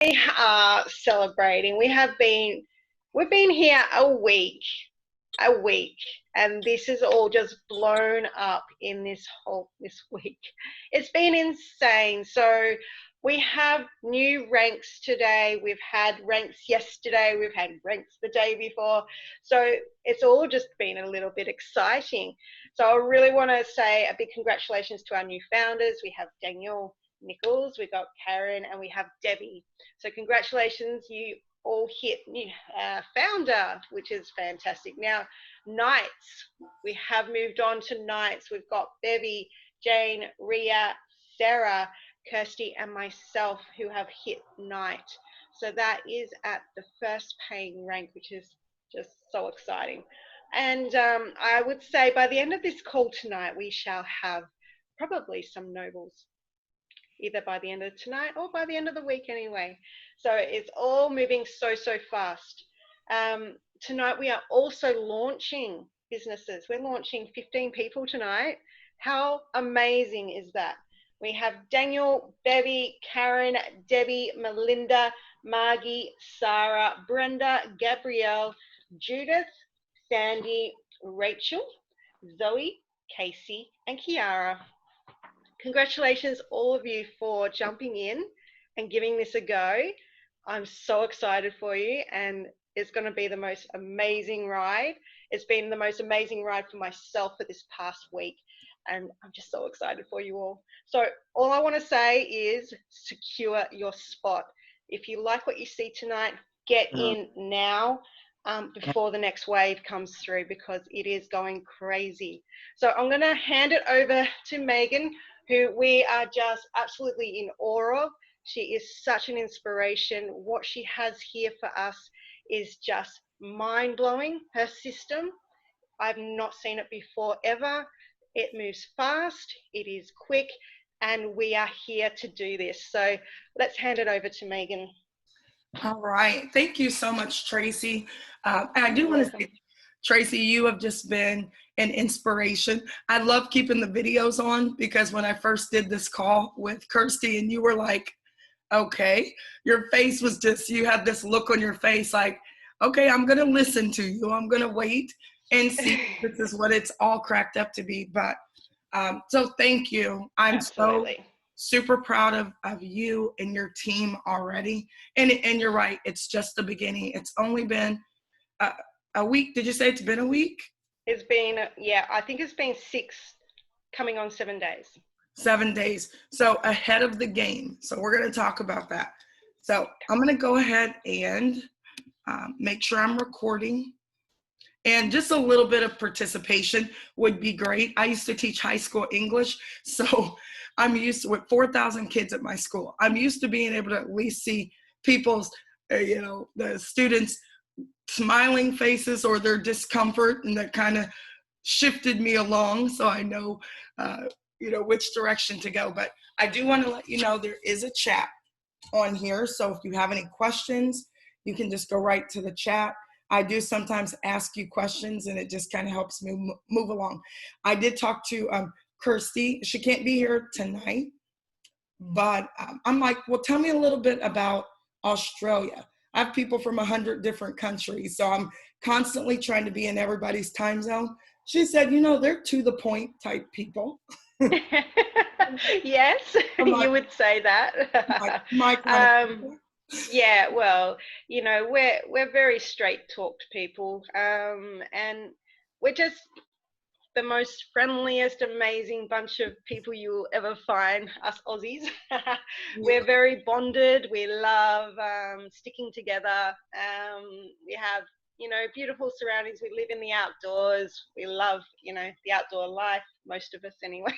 We are celebrating. We've been here a week, and this is all just blown up in this week. It's been insane. So we have new ranks today. We've had ranks yesterday. We've had ranks the day before. So it's all just been a little bit exciting. So I really want to say a big congratulations to our new founders. We have Daniel Nichols, we've got Karen, and we have Debbie. So congratulations, you all hit founder, which is fantastic. Now, Knights, we have moved on to Knights. We've got Bevy, Jane, Ria, Sarah, Kirsty, and myself who have hit Knight. So that is at the first paying rank, which is just so exciting. And I would say by the end of this call tonight, we shall have probably some nobles, either by the end of tonight or by the end of the week anyway. So it's all moving so fast. Tonight we are also launching businesses. We're launching 15 people tonight. How amazing is that? We have Daniel, Bevy, Karen, Debbie, Melinda, Margie, Sarah, Brenda, Gabrielle, Judith, Sandy, Rachel, Zoe, Casey, and Kiara. Congratulations, all of you, for jumping in and giving this a go. I'm so excited for you, and it's going to be the most amazing ride. It's been the most amazing ride for myself for this past week, and I'm just so excited for you all. So all I want to say is secure your spot. If you like what you see tonight, get in now before the next wave comes through, because it is going crazy. So I'm going to hand it over to Megan, who we are just absolutely in awe of. She is such an inspiration. What she has here for us is just mind-blowing. Her system, I've not seen it before ever. It moves fast, it is quick, and we are here to do this. So let's hand it over to Megan. All right. Thank you so much, Tracy. And I do want to say, Tracy, you have just been an inspiration. I love keeping the videos on, because when I first did this call with Kirsty and you were like, okay, your face was just, you had this look on your face like, okay, I'm going to listen to you. I'm going to wait and see if this is what it's all cracked up to be. But so thank you. I'm Absolutely. so super proud of you and your team already. And you're right, it's just the beginning. It's only been a week. Did you say it's been a week? It's been, yeah, I think it's been 6, coming on 7 days. 7 days. So ahead of the game. So we're going to talk about that. So I'm going to go ahead and make sure I'm recording. And just a little bit of participation would be great. I used to teach high school English, so I'm used to, with 4,000 kids at my school, I'm used to being able to at least see people's, the students' smiling faces or their discomfort, and that kind of shifted me along, so I know, which direction to go. But I do want to let you know there is a chat on here, so if you have any questions, you can just go right to the chat. I do sometimes ask you questions, and it just kind of helps me move along. I did talk to Kirsty. She can't be here tonight, but I'm like, well, tell me a little bit about Australia. I have people from 100 different countries, so I'm constantly trying to be in everybody's time zone. She said, they're to the point type people. Yes, you would say that. Yeah, well, we're very straight talked people, and we're just the most friendliest, amazing bunch of people you'll ever find, us Aussies. We're very bonded. We love sticking together. We have, beautiful surroundings. We live in the outdoors. We love, the outdoor life, most of us anyway.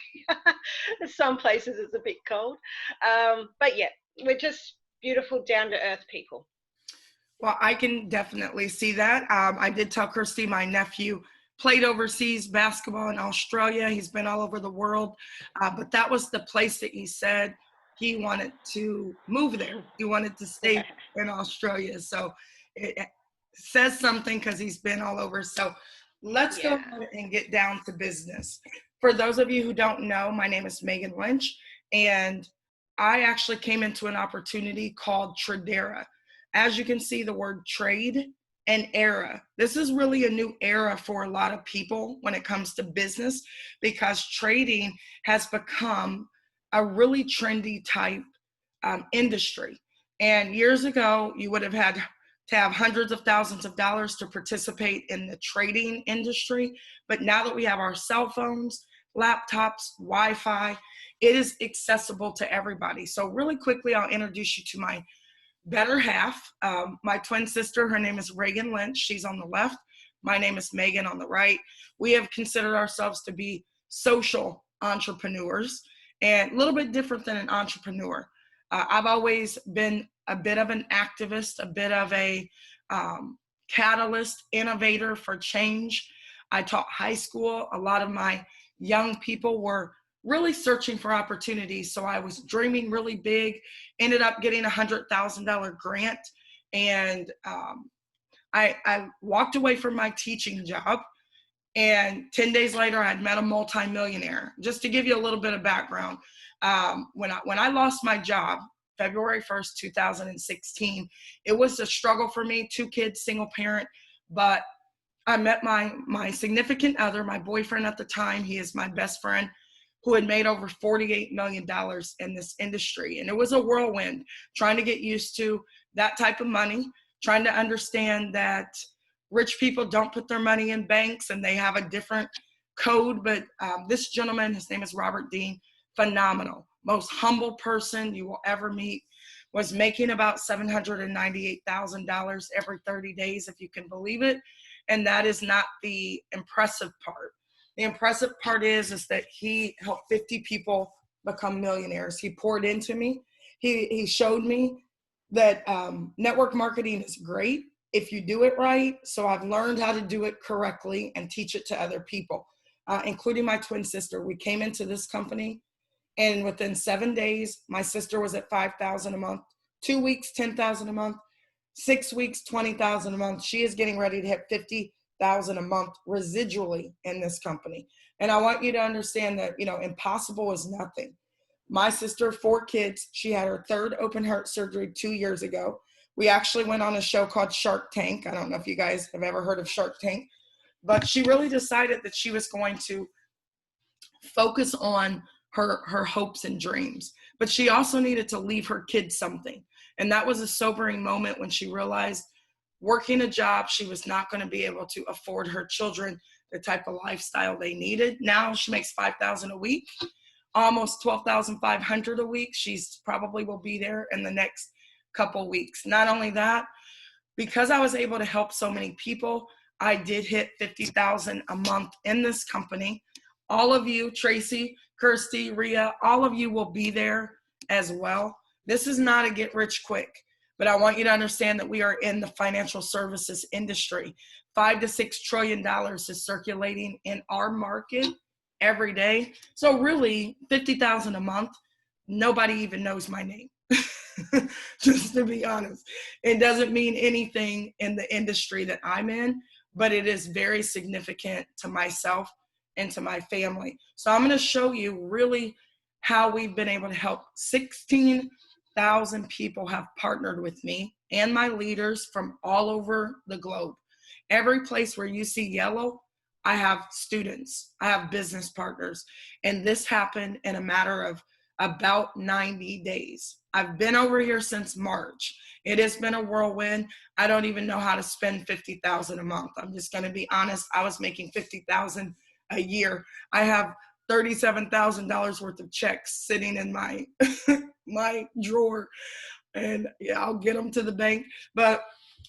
Some places it's a bit cold. But yeah, we're just beautiful, down-to-earth people. Well, I can definitely see that. I did tell Kirsty, my nephew played overseas basketball in Australia. He's been all over the world, but that was the place that he said he wanted to move there. He wanted to stay in Australia. So it says something, because he's been all over. So let's go ahead and get down to business. For those of you who don't know, my name is Megan Lynch, and I actually came into an opportunity called TRADERA. As you can see, the word trade and era. This is really a new era for a lot of people when it comes to business, because trading has become a really trendy type industry. And years ago, you would have had to have hundreds of thousands of dollars to participate in the trading industry. But now that we have our cell phones, laptops, Wi-Fi, it is accessible to everybody. So really quickly, I'll introduce you to my better half. My twin sister, her name is Reagan Lynch. She's on the left. My name is Megan on the right. We have considered ourselves to be social entrepreneurs, and a little bit different than an entrepreneur. I've always been a bit of an activist, a bit of a catalyst, innovator for change. I taught high school. A lot of my young people were really searching for opportunities. So I was dreaming really big, ended up getting a $100,000 grant. And I walked away from my teaching job. And 10 days later, I had met a multimillionaire. Just to give you a little bit of background, when I lost my job, February 1st, 2016, it was a struggle for me, 2 kids, single parent, but I met my significant other, my boyfriend at the time. He is my best friend, who had made over $48 million in this industry. And it was a whirlwind, trying to get used to that type of money, trying to understand that rich people don't put their money in banks and they have a different code. But this gentleman, his name is Robert Dean, phenomenal, most humble person you will ever meet, was making about $798,000 every 30 days, if you can believe it. And that is not the impressive part. The impressive part is that he helped 50 people become millionaires. He poured into me. He showed me that network marketing is great if you do it right. So I've learned how to do it correctly and teach it to other people, including my twin sister. We came into this company, and within 7 days, my sister was at $5,000 a month, 2 weeks, $10,000 a month, 6 weeks, $20,000 a month. She is getting ready to hit $50,000 a month residually in this company. And I want you to understand that, impossible is nothing. My sister, 4 kids, she had her 3rd open heart surgery 2 years ago. We actually went on a show called Shark Tank. I don't know if you guys have ever heard of Shark Tank, but she really decided that she was going to focus on her hopes and dreams. But she also needed to leave her kids something. And that was a sobering moment when she realized working a job, she was not going to be able to afford her children the type of lifestyle they needed. Now she makes $5,000 a week, almost $12,500 a week. She's probably will be there in the next couple weeks. Not only that, because I was able to help so many people, I did hit $50,000 a month in this company. All of you, Tracy, Kirsty, Ria, all of you will be there as well. This is not a get rich quick, but I want you to understand that we are in the financial services industry. $5 to $6 trillion is circulating in our market every day. So really, $50,000 a month, nobody even knows my name. Just to be honest, it doesn't mean anything in the industry that I'm in, but it is very significant to myself and to my family. So I'm going to show you really how we've been able to help 16,000 people have partnered with me and my leaders from all over the globe. Every place where you see yellow, I have students, I have business partners, and this happened in a matter of about 90 days. I've been over here since March. It has been a whirlwind. I don't even know how to spend $50,000 a month. I'm just going to be honest. I was making $50,000 a year. I have $37,000 worth of checks sitting in my my drawer, and yeah, I'll get them to the bank. But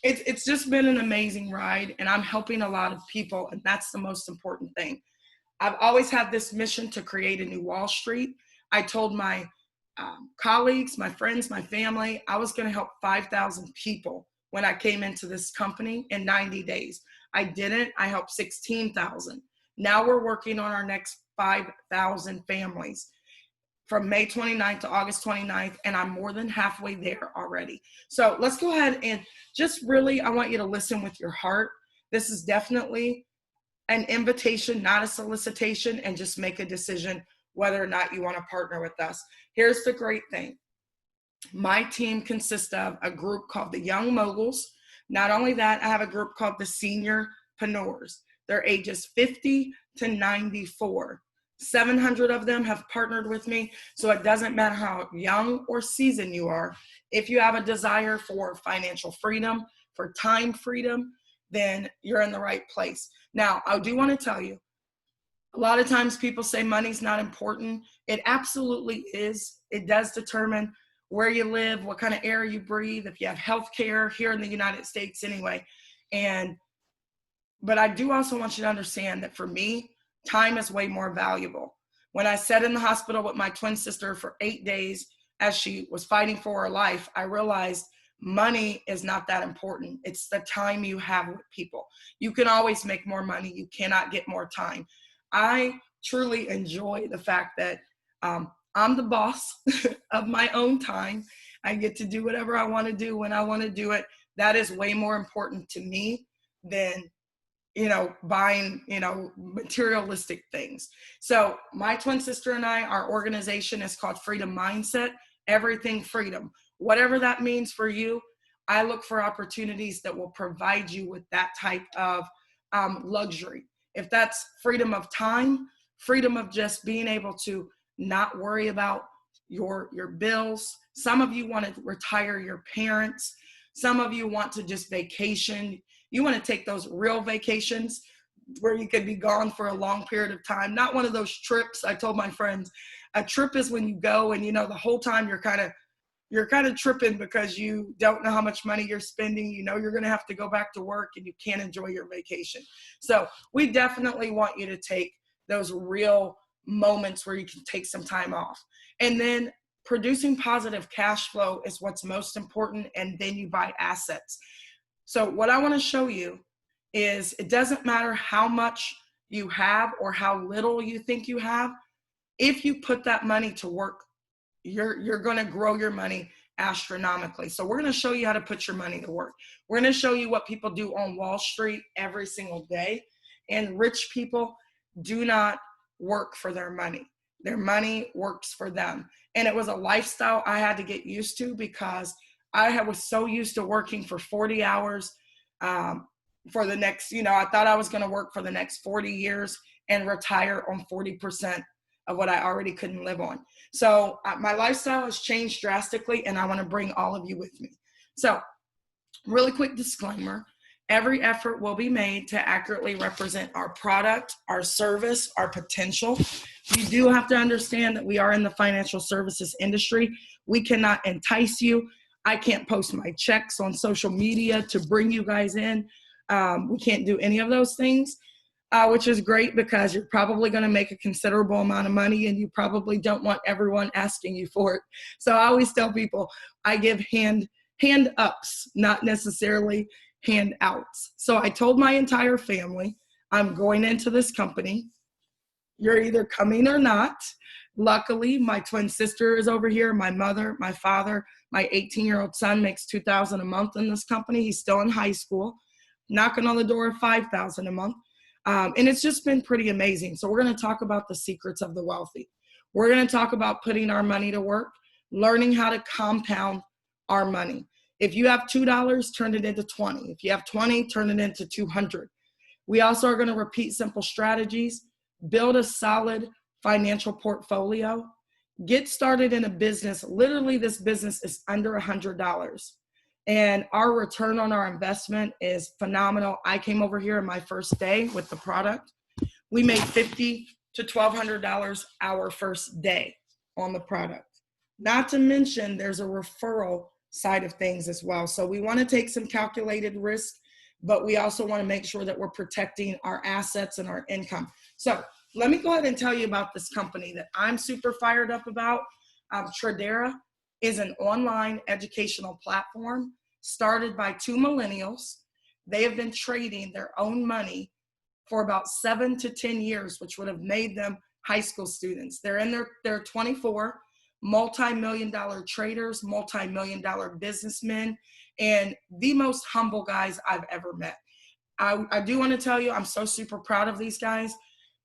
it's just been an amazing ride, and I'm helping a lot of people, and that's the most important thing. I've always had this mission to create a new Wall Street. I told my colleagues, my friends, my family, I was going to help 5,000 people when I came into this company in 90 days. I didn't. I helped 16,000. Now we're working on our next 5,000 families from May 29th to August 29th, and I'm more than halfway there already. So let's go ahead and just really, I want you to listen with your heart. This is definitely an invitation, not a solicitation, and just make a decision whether or not you want to partner with us. Here's the great thing. My team consists of a group called the Young Moguls. Not only that, I have a group called the Seniorpreneurs. They're ages 50 to 94. 700 of them have partnered with me. So it doesn't matter how young or seasoned you are. If you have a desire for financial freedom, for time freedom, then you're in the right place. Now, I do want to tell you, a lot of times people say money's not important. It absolutely is. It does determine where you live, what kind of air you breathe, if you have health care here in the United States anyway. And but I do also want you to understand that for me, time is way more valuable. When I sat in the hospital with my twin sister for 8 days as she was fighting for her life, I realized money is not that important. It's the time you have with people. You can always make more money. You cannot get more time. I truly enjoy the fact that I'm the boss of my own time. I get to do whatever I want to do when I want to do it. That is way more important to me than buying, materialistic things. So my twin sister and I, our organization is called Freedom Mindset, Everything Freedom. Whatever that means for you, I look for opportunities that will provide you with that type of luxury. If that's freedom of time, freedom of just being able to not worry about your bills. Some of you want to retire your parents. Some of you want to just vacation. You want to take those real vacations where you could be gone for a long period of time. Not one of those trips. I told my friends, a trip is when you go and the whole time you're kind of tripping because you don't know how much money you're spending. You're going to have to go back to work and you can't enjoy your vacation. So we definitely want you to take those real moments where you can take some time off. And then producing positive cash flow is what's most important. And then you buy assets. So what I want to show you is it doesn't matter how much you have or how little you think you have. If you put that money to work, you're going to grow your money astronomically. So we're going to show you how to put your money to work. We're going to show you what people do on Wall Street every single day. And rich people do not work for their money. Their money works for them. And it was a lifestyle I had to get used to because I was so used to working for 40 hours for the next, I thought I was going to work for the next 40 years and retire on 40% of what I already couldn't live on. So my lifestyle has changed drastically, and I want to bring all of you with me. So really quick disclaimer, every effort will be made to accurately represent our product, our service, our potential. You do have to understand that we are in the financial services industry. We cannot entice you. I can't post my checks on social media to bring you guys in. We can't do any of those things, which is great because you're probably going to make a considerable amount of money and you probably don't want everyone asking you for it. So I always tell people I give hand ups, not necessarily handouts. So I told my entire family, I'm going into this company. You're either coming or not. Luckily, my twin sister is over here, my mother, my father, my 18-year-old son makes $2,000 a month in this company. He's still in high school, knocking on the door of $5,000 a month. And it's just been pretty amazing. So we're going to talk about the secrets of the wealthy. We're going to talk about putting our money to work, learning how to compound our money. If you have $2, turn it into 20. If you have 20, turn it into 200. We also are going to repeat simple strategies, build a solid financial portfolio, get started in a business. Literally, this business is under $100. And our return on our investment is phenomenal. I came over here in my first day with the product. We made $50 to $1,200 our first day on the product. Not to mention there's a referral side of things as well. So we want to take some calculated risk, but we also want to make sure that we're protecting our assets and our income. So let me go ahead and tell you about this company that I'm super fired up about. TRADERA is an online educational platform started by two millennials. They have been trading their own money for about 7 to 10 years, which would have made them high school students. They're in their 24, multi-million-dollar traders, multi-million-dollar businessmen, and the most humble guys I've ever met. I do want to tell you, I'm so super proud of these guys.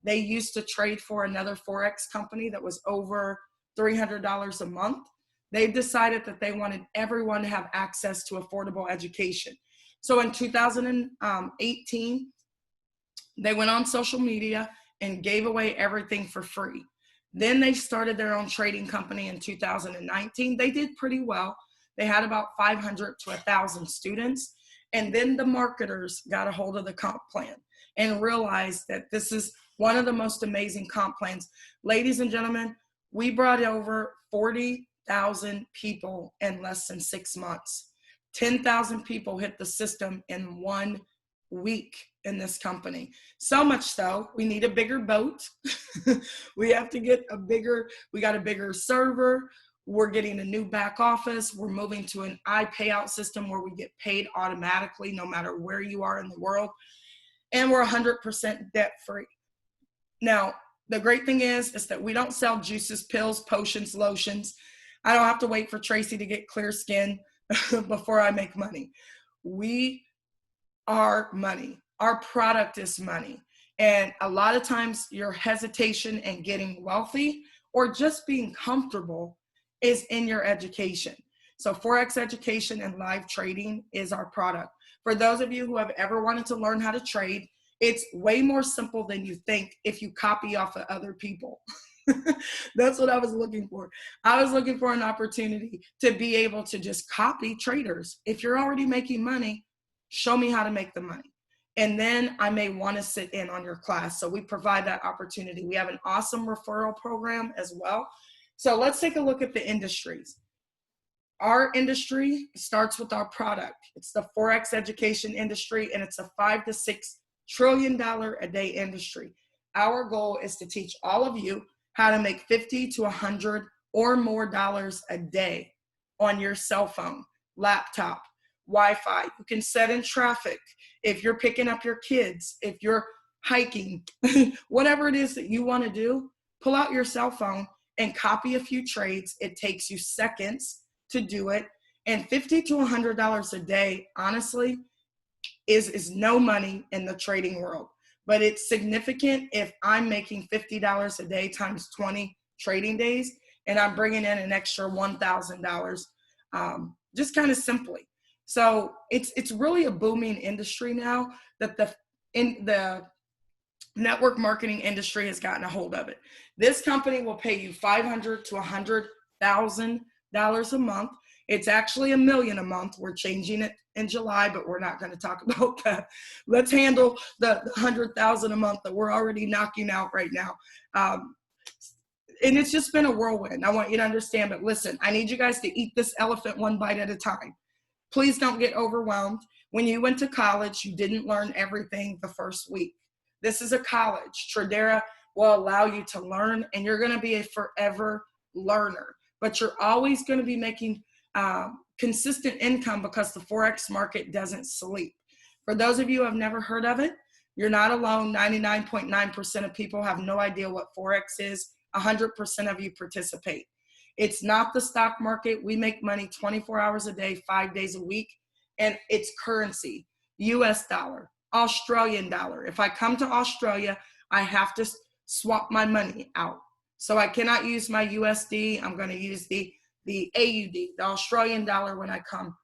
They used to trade for another Forex company that was over $300 a month. They've decided that they wanted everyone to have access to affordable education. So in 2018, they went on social media and gave away everything for free. Then they started their own trading company in 2019. They did pretty well. They had about 500 to 1,000 students. And then the marketers got a hold of the comp plan and realized that this is one of the most amazing comp plans. Ladies and gentlemen, we brought over 40,000 people in less than 6 months. 10,000 people hit the system in 1 week in this company. So much so, we need a bigger boat. We have to get we got a bigger server. We're getting a new back office. We're moving to an iPayout system where we get paid automatically no matter where you are in the world. And we're 100% debt free. Now, the great thing is that we don't sell juices, pills, potions, lotions. I don't have to wait for Tracy to get clear skin before I make money. We are money. Our product is money. And a lot of times your hesitation in getting wealthy or just being comfortable is in your education. So Forex education and live trading is our product. For those of you who have ever wanted to learn how to trade, it's way more simple than you think if you copy off of other people. That's what I was looking for. I was looking for an opportunity to be able to just copy traders. If you're already making money, show me how to make the money. And then I may want to sit in on your class. So we provide that opportunity. We have an awesome referral program as well. So let's take a look at the industries. Our industry starts with our product. It's the Forex education industry, and it's a $5 to $6 trillion a day industry. Our goal is to teach all of you how to make 50 to 100 or more dollars a day on your cell phone, laptop, Wi-Fi. You can set in traffic if you're picking up your kids, if you're hiking, whatever it is that you want to do, pull out your cell phone and copy a few trades. It takes you seconds to do it. And $50 to $100 a day, honestly, is no money in the trading world. But it's significant if I'm making $50 a day times 20 trading days, and I'm bringing in an extra $1,000, just kind of simply. So it's really a booming industry now that the network marketing industry has gotten a hold of it. This company will pay you $500 to $100,000 a month. It's actually $1 million a month. We're changing it in July, but we're not going to talk about that. Let's handle the $100,000 a month that we're already knocking out right now. And it's just been a whirlwind. I want you to understand, but listen, I need you guys to eat this elephant one bite at a time. Please don't get overwhelmed. When you went to college, you didn't learn everything the first week. This is a college. TRADERA will allow you to learn, and you're going to be a forever learner. But you're always going to be making consistent income because the Forex market doesn't sleep. For those of you who have never heard of it, you're not alone. 99.9% of people have no idea what Forex is. 100% of you participate. It's not the stock market. We make money 24 hours a day, 5 days a week, and it's currency. US dollar, Australian dollar. If I come to Australia, I have to swap my money out. So I cannot use my USD. I'm going to use the AUD, the Australian dollar, when I come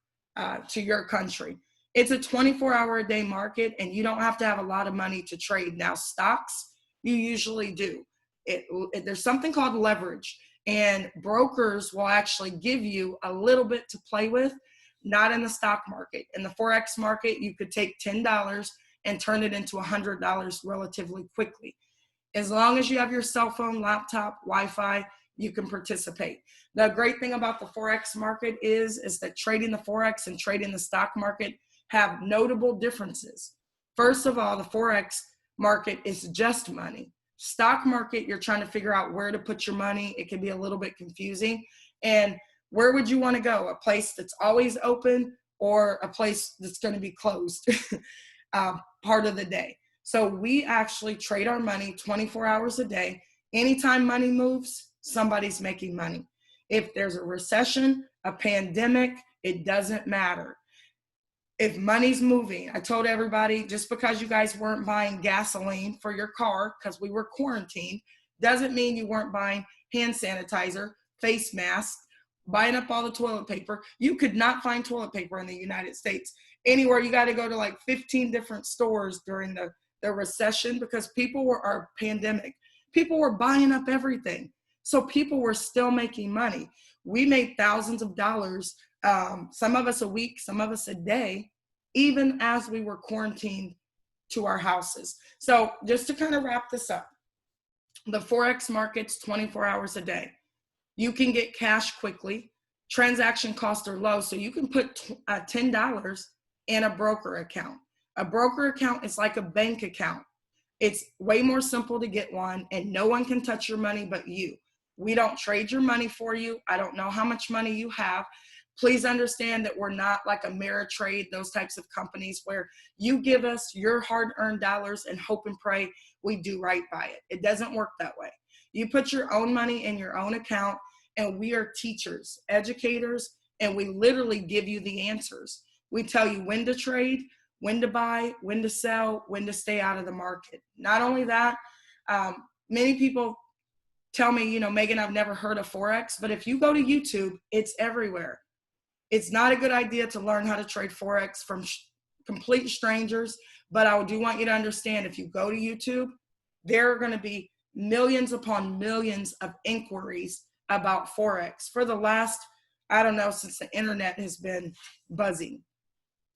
to your country. It's a 24-hour-a-day market, and you don't have to have a lot of money to trade. Now, stocks, you usually do. There's something called leverage, and brokers will actually give you a little bit to play with, not in the stock market. In the Forex market, you could take $10 and turn it into $100 relatively quickly. As long as you have your cell phone, laptop, Wi-Fi, you can participate. The great thing about the Forex market is that trading the Forex and trading the stock market have notable differences. First of all, the Forex market is just money. Stock market, you're trying to figure out where to put your money. It can be a little bit confusing. And where would you want to go? A place that's always open or a place that's going to be closed part of the day? So we actually trade our money 24 hours a day. Anytime money moves, somebody's making money. If there's a recession, a pandemic, it doesn't matter. If money's moving, I told everybody, just because you guys weren't buying gasoline for your car because we were quarantined, doesn't mean you weren't buying hand sanitizer, face masks, buying up all the toilet paper. You could not find toilet paper in the United States anywhere. You got to go to like 15 different stores during the recession because our pandemic. People were buying up everything. So people were still making money. We made thousands of dollars, some of us a week, some of us a day, even as we were quarantined to our houses. So just to kind of wrap this up, the Forex market's 24 hours a day. You can get cash quickly. Transaction costs are low, so you can put $10 in a broker account. A broker account is like a bank account. It's way more simple to get one, and no one can touch your money but you. We don't trade your money for you. I don't know how much money you have. Please understand that we're not like Ameritrade, those types of companies where you give us your hard-earned dollars and hope and pray we do right by it. It doesn't work that way. You put your own money in your own account, and we are teachers, educators, and we literally give you the answers. We tell you when to trade, when to buy, when to sell, when to stay out of the market. Not only that, many people tell me, Megan, I've never heard of Forex, but if you go to YouTube, it's everywhere. It's not a good idea to learn how to trade Forex from complete strangers, but I do want you to understand if you go to YouTube, there are going to be millions upon millions of inquiries about Forex for the last, since the internet has been buzzing.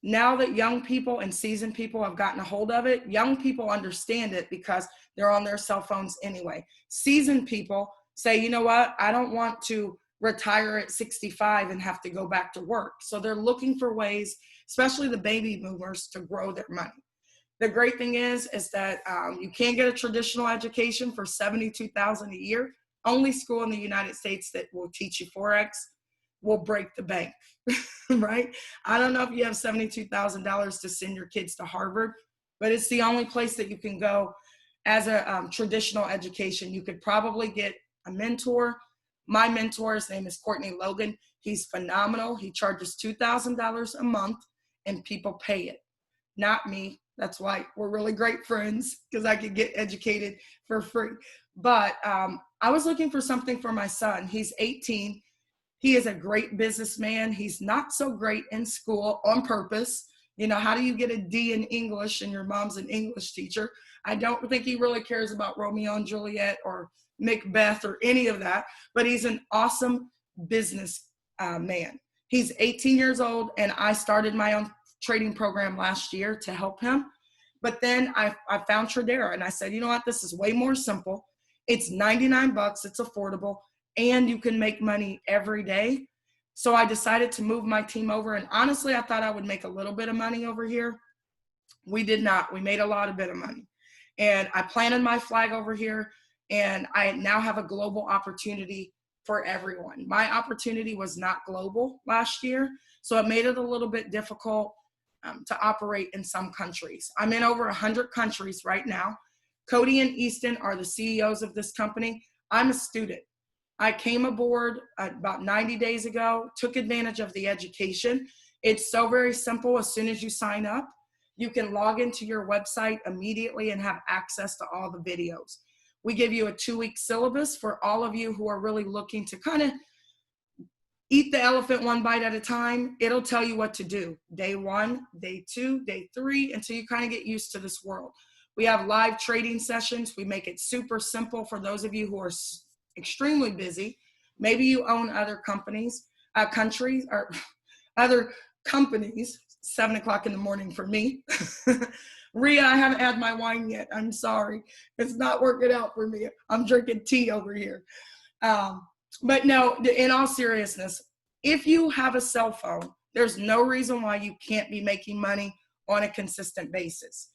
Now that young people and seasoned people have gotten a hold of it, young people understand it because they're on their cell phones anyway. Seasoned people say, you know what, I don't want to retire at 65 and have to go back to work. So they're looking for ways, especially the baby boomers, to grow their money. The great thing is that you can't get a traditional education for $72,000 a year. Only school in the United States that will teach you Forex will break the bank, right? I don't know if you have $72,000 to send your kids to Harvard, but it's the only place that you can go as a traditional education. You could probably get a mentor. My mentor, his name is Courtney Logan. He's phenomenal. He charges $2,000 a month and people pay it, not me. That's why we're really great friends, because I could get educated for free. But I was looking for something for my son. He's 18. He is a great businessman. He's not so great in school on purpose. How do you get a D in English and your mom's an English teacher? I don't think he really cares about Romeo and Juliet or Macbeth or any of that, but he's an awesome business man. He's 18 years old, and I started my own trading program last year to help him. But then I found TRADERA, and I said, you know what, this is way more simple. It's $99, it's affordable, and you can make money every day. So I decided to move my team over, and honestly, I thought I would make a little bit of money over here. We did not. We made a bit of money. And I planted my flag over here, and I now have a global opportunity for everyone. My opportunity was not global last year, so it made it a little bit difficult to operate in some countries. I'm in over 100 countries right now. Cody and Easton are the CEOs of this company. I'm a student. I came aboard about 90 days ago, took advantage of the education. It's so very simple. As soon as you sign up, you can log into your website immediately and have access to all the videos. We give you a 2-week syllabus for all of you who are really looking to kind of eat the elephant one bite at a time. It'll tell you what to do. Day 1, day 2, day 3, until you kind of get used to this world. We have live trading sessions. We make it super simple for those of you who are extremely busy. Maybe you own other countries, or other companies. 7 o'clock in the morning for me. Rhea, I haven't had my wine yet. I'm sorry. It's not working out for me. I'm drinking tea over here. But no, in all seriousness, if you have a cell phone, there's no reason why you can't be making money on a consistent basis.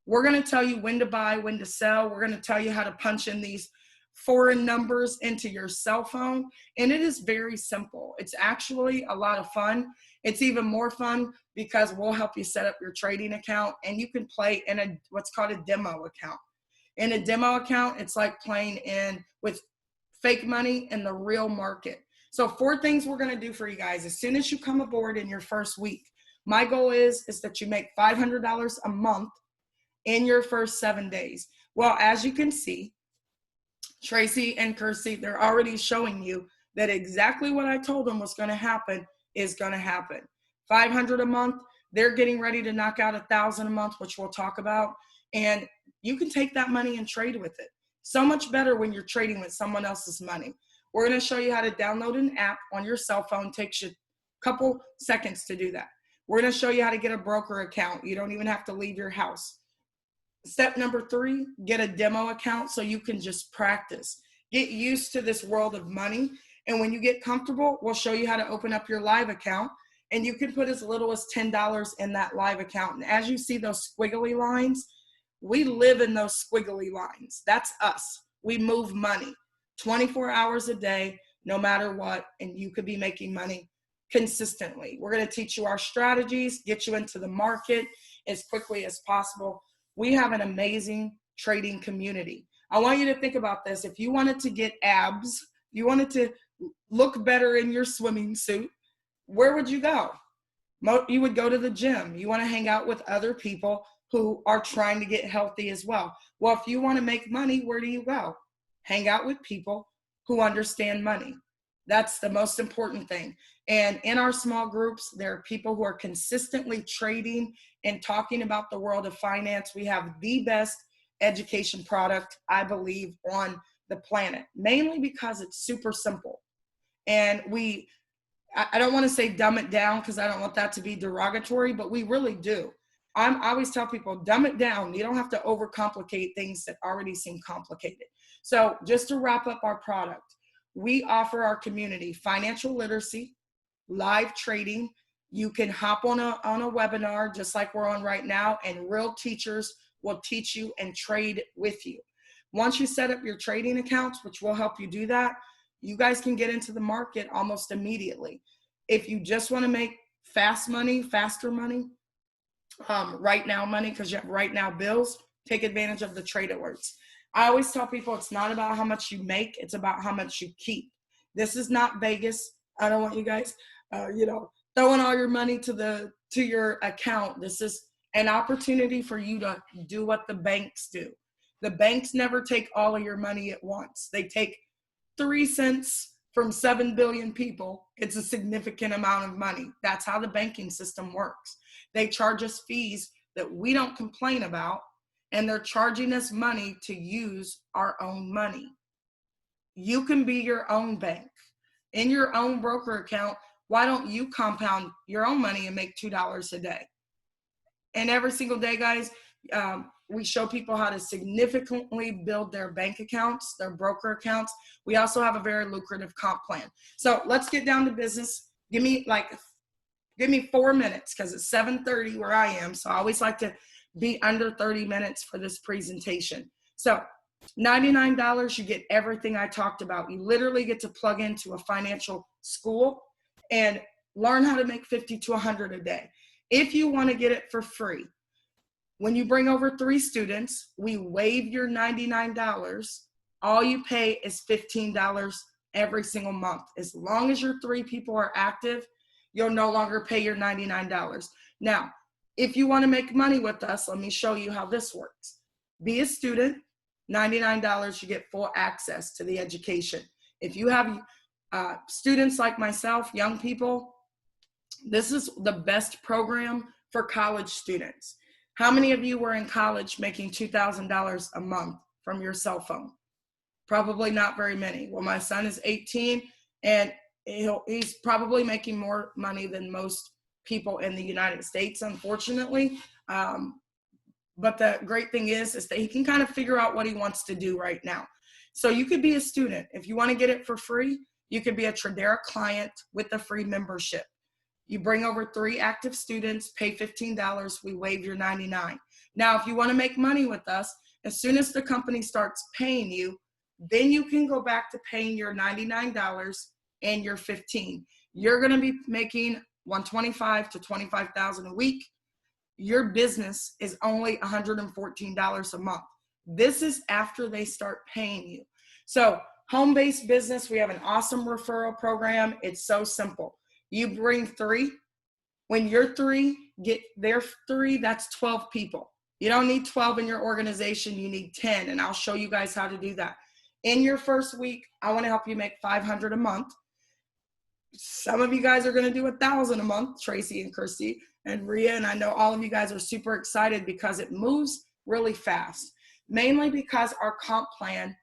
We're going to tell you when to buy, when to sell. We're going to tell you how to punch in these foreign numbers into your cell phone. And it is very simple. It's actually a lot of fun. It's even more fun because we'll help you set up your trading account, and you can play in what's called a demo account. In a demo account, it's like playing in with fake money in the real market. So 4 things we're going to do for you guys. As soon as you come aboard in your first week, my goal is that you make $500 a month in your first 7 days. Well, as you can see, Tracy and Kirsty, they're already showing you that exactly what I told them was going to happen is going to happen. 500 a month, they're getting ready to knock out 1,000 a month, which we'll talk about. And you can take that money and trade with it. So much better when you're trading with someone else's money. We're going to show you how to download an app on your cell phone. It takes you a couple seconds to do that. We're going to show you how to get a broker account. You don't even have to leave your house. Step number 3, get a demo account so you can just practice. Get used to this world of money. And when you get comfortable, we'll show you how to open up your live account. And you can put as little as $10 in that live account. And as you see those squiggly lines, we live in those squiggly lines. That's us. We move money 24 hours a day, no matter what. And you could be making money consistently. We're going to teach you our strategies, get you into the market as quickly as possible. We have an amazing trading community. I want you to think about this. If you wanted to get abs, you wanted to look better in your swimming suit, where would you go? You would go to the gym. You want to hang out with other people who are trying to get healthy as well. Well, if you want to make money, where do you go? Hang out with people who understand money. That's the most important thing. And in our small groups, there are people who are consistently trading and talking about the world of finance. We have the best education product, I believe, on the planet, mainly because it's super simple. And I don't want to say dumb it down because I don't want that to be derogatory, but we really do. I always tell people, dumb it down. You don't have to overcomplicate things that already seem complicated. So just to wrap up our product, we offer our community financial literacy, live trading. You can hop on a webinar just like we're on right now, and real teachers will teach you and trade with you. Once you set up your trading accounts, which will help you do that, you guys can get into the market almost immediately. If you just want to make fast money, faster money, right now money, because you have right now bills, take advantage of the trade alerts. I always tell people it's not about how much you make, it's about how much you keep. This is not Vegas. I don't want you guys, throwing all your money to your account. This is an opportunity for you to do what the banks do. The banks never take all of your money at once. They take 3 cents from 7 billion people. It's a significant amount of money. That's how the banking system works. They charge us fees that we don't complain about, and they're charging us money to use our own money. You can be your own bank. In your own broker account, why don't you compound your own money and make $2 a day? And every single day, guys, we show people how to significantly build their bank accounts, their broker accounts. We also have a very lucrative comp plan. So let's get down to business. Give me 4 minutes because it's 7:30 where I am. So I always like to be under 30 minutes for this presentation. So $99, you get everything I talked about. You literally get to plug into a financial school and learn how to make 50 to 100 a day. If you want to get it for free, when you bring over 3 students, we waive your $99. All you pay is $15 every single month. As long as your 3 people are active, you'll no longer pay your $99. Now, if you want to make money with us, let me show you how this works. Be a student, $99, you get full access to the education. If you have students like myself, young people, this is the best program for college students. How many of you were in college making $2,000 a month from your cell phone? Probably not very many. Well, my son is 18 and he's probably making more money than most people in the United States, unfortunately. But the great thing is that he can kind of figure out what he wants to do right now. So you could be a student. If you want to get it for free, you could be a TRADERA client with a free membership. You bring over 3 active students, pay $15, we waive your $99. Now, if you want to make money with us, as soon as the company starts paying you, then you can go back to paying your $99 and your $15. You're going to be making $125,000 to $25,000 a week. Your business is only $114 a month. This is after they start paying you. So home-based business, we have an awesome referral program. It's so simple. You bring 3. When your 3 get their 3, that's 12 people. You don't need 12 in your organization. You need 10, and I'll show you guys how to do that. In your first week, I want to help you make $500 a month. Some of you guys are going to do 1,000 a month, Tracy and Kirsty and Ria, and I know all of you guys are super excited because it moves really fast, mainly because our comp plan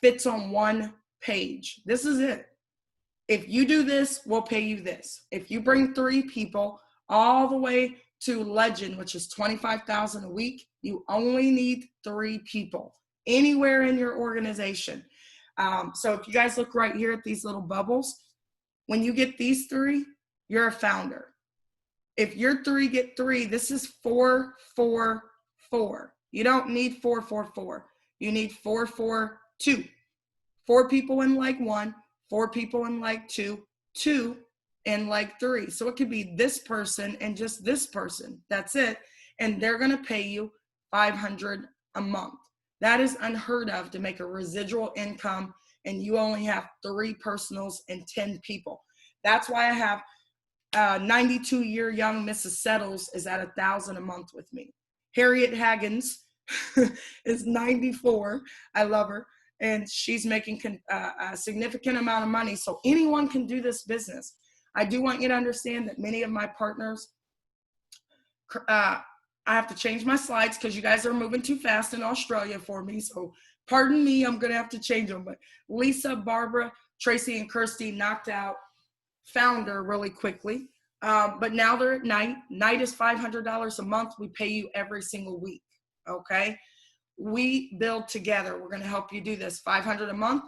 fits on one page. This is it. If you do this, we'll pay you this. If you bring 3 people all the way to Legend, which is $25,000 a week, you only need 3 people anywhere in your organization. So if you guys look right here at these little bubbles, when you get these 3, you're a founder. If your 3 get 3, this is 4, 4, 4. You don't need 4, 4, 4. You need 4, 4, 2. 4 people in leg 1, 4 people in leg 2, 2 in leg 3. So it could be this person and just this person. That's it. And they're going to pay you $500 a month. That is unheard of, to make a residual income and you only have 3 personals and 10 people. That's why I have 92-year young Mrs. Settles is at $1,000 a month with me. Harriet Haggins is 94. I love her. And she's making a significant amount of money. So anyone can do this business. I do want you to understand that many of my partners, I have to change my slides because you guys are moving too fast in Australia for me. So pardon me, I'm going to have to change them. But Lisa, Barbara, Tracy, and Kirsty knocked out Founder really quickly. But now they're at Night. Night is $500 a month. We pay you every single week. Okay. We build together. We're going to help you do this. $500 a month.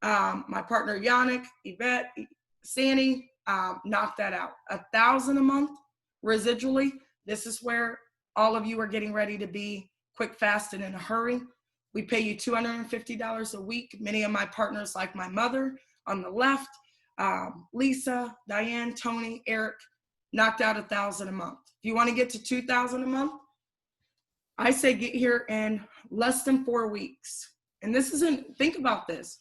My partner Yannick, Yvette, Sandy knocked that out. $1,000 a month residually. This is where all of you are getting ready to be quick, fast, and in a hurry. We pay you $250 a week. Many of my partners, like my mother on the left, Lisa, Diane, Tony, Eric, knocked out $1,000 a month. If you want to get to $2,000 a month, I say get here in less than 4 weeks. And this isn't, think about this.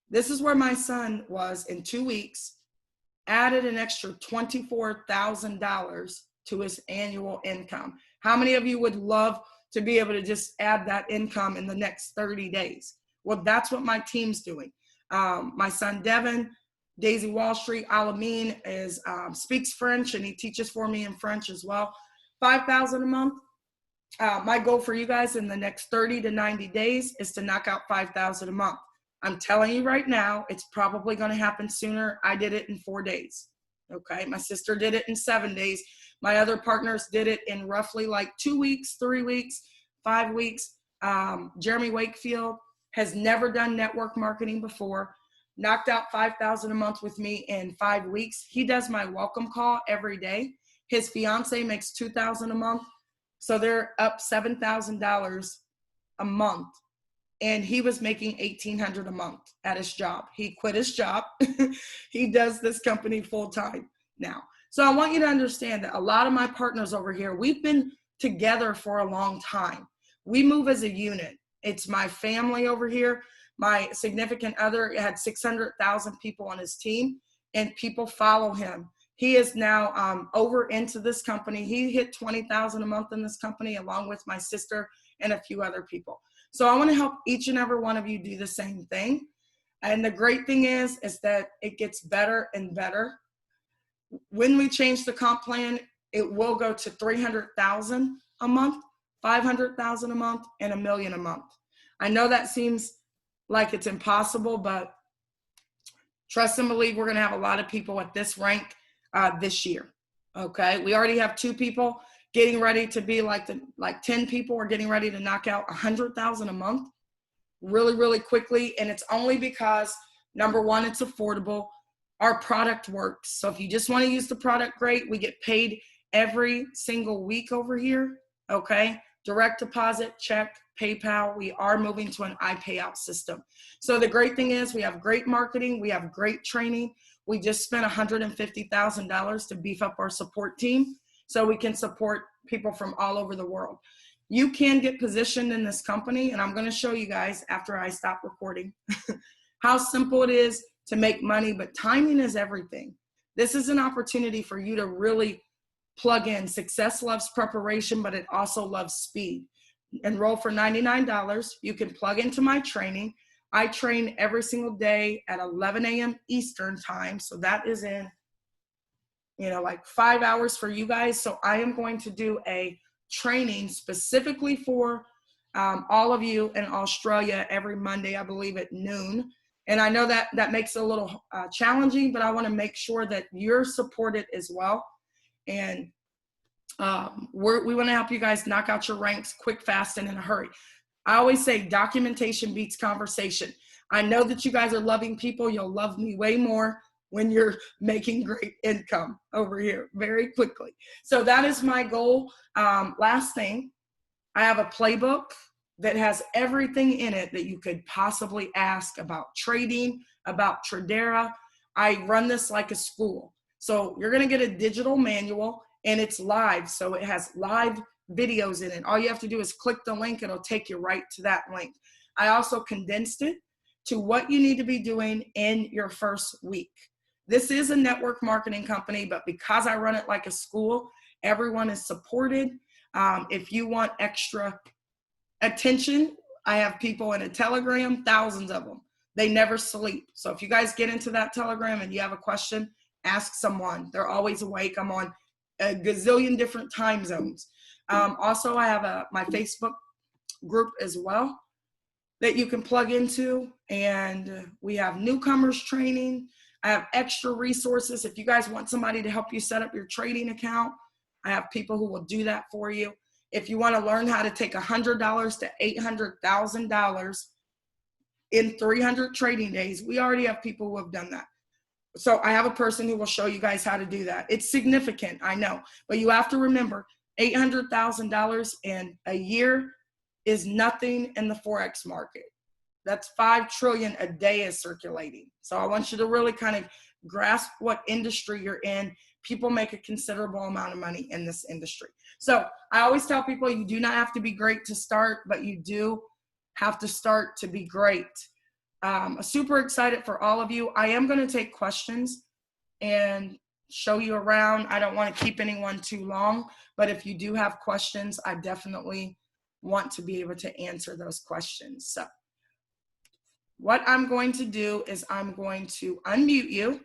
This is where my son was in 2 weeks, added an extra $24,000 to his annual income. How many of you would love to be able to just add that income in the next 30 days? Well, that's what my team's doing. My son, Devin, Daisy Wall Street, Alameen is speaks French, and he teaches for me in French as well. $5,000 a month. My goal for you guys in the next 30 to 90 days is to knock out $5,000 a month. I'm telling you right now, it's probably going to happen sooner. I did it in 4 days. Okay. My sister did it in 7 days. My other partners did it in roughly like 2 weeks, 3 weeks, 5 weeks. Jeremy Wakefield has never done network marketing before, knocked out $5,000 a month with me in 5 weeks. He does my welcome call every day. His fiance makes $2,000 a month. So they're up $7,000 a month. And he was making $1,800 a month at his job. He quit his job. He does this company full time now. So I want you to understand that a lot of my partners over here, we've been together for a long time. We move as a unit. It's my family over here. My significant other had 600,000 people on his team, and people follow him. He is now over into this company. He hit $20,000 a month in this company, along with my sister and a few other people. So I want to help each and every one of you do the same thing. And the great thing is that it gets better and better. When we change the comp plan, it will go to $300,000 a month, $500,000 a month, and $1 million a month. I know that seems like it's impossible, but trust and believe we're going to have a lot of people at this rank this year. Okay, we already have 2 people getting ready to be like 10 people are getting ready to knock out $100,000 a month really, really quickly. And it's only because, number one, it's affordable. Our product works. So if you just want to use the product, great. We get paid every single week over here. Okay, direct deposit, check, PayPal. We are moving to an iPayout system. So the great thing is we have great marketing. We have great training. We just spent $150,000 to beef up our support team so we can support people from all over the world. You can get positioned in this company, and I'm going to show you guys after I stop recording how simple it is to make money, but timing is everything. This is an opportunity for you to really plug in. Success loves preparation, but it also loves speed. Enroll for $99. You can plug into my training. I train every single day at 11 a.m. Eastern time. So that is in, like 5 hours for you guys. So I am going to do a training specifically for all of you in Australia every Monday, I believe at noon. And I know that makes it a little challenging, but I want to make sure that you're supported as well. And we want to help you guys knock out your ranks quick, fast, and in a hurry. I always say documentation beats conversation. I know that you guys are loving people. You'll love me way more when you're making great income over here very quickly. So that is my goal. Last thing, I have a playbook that has everything in it that you could possibly ask about trading, about TRADERA. I run this like a school. So you're going to get a digital manual, and it's live. So it has live videos in it. All you have to do is click the link. It'll take you right to that link. I also condensed it to what you need to be doing in your first week. This is a network marketing company, but because I run it like a school, everyone is supported. If you want extra attention, I have people in a Telegram, thousands of them. They never sleep. So if you guys get into that Telegram and you have a question, ask someone. They're always awake. I'm on a gazillion different time zones. Also, I have my Facebook group as well that you can plug into, and we have newcomers training. I have extra resources. If you guys want somebody to help you set up your trading account, I have people who will do that for you. If you want to learn how to take $100 to $800,000 in 300 trading days, we already have people who have done that. So I have a person who will show you guys how to do that. It's significant, I know, but you have to remember $800,000 in a year is nothing in the Forex market. That's 5 trillion a day is circulating. So I want you to really kind of grasp what industry you're in. People make a considerable amount of money in this industry. So I always tell people you do not have to be great to start, but you do have to start to be great. I'm super excited for all of you. I am going to take questions and show you around. I don't want to keep anyone too long, but if you do have questions, I definitely want to be able to answer those questions. So what I'm going to do is I'm going to unmute you,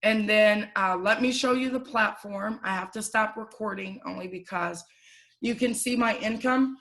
and then let me show you the platform. I have to stop recording only because you can see my income.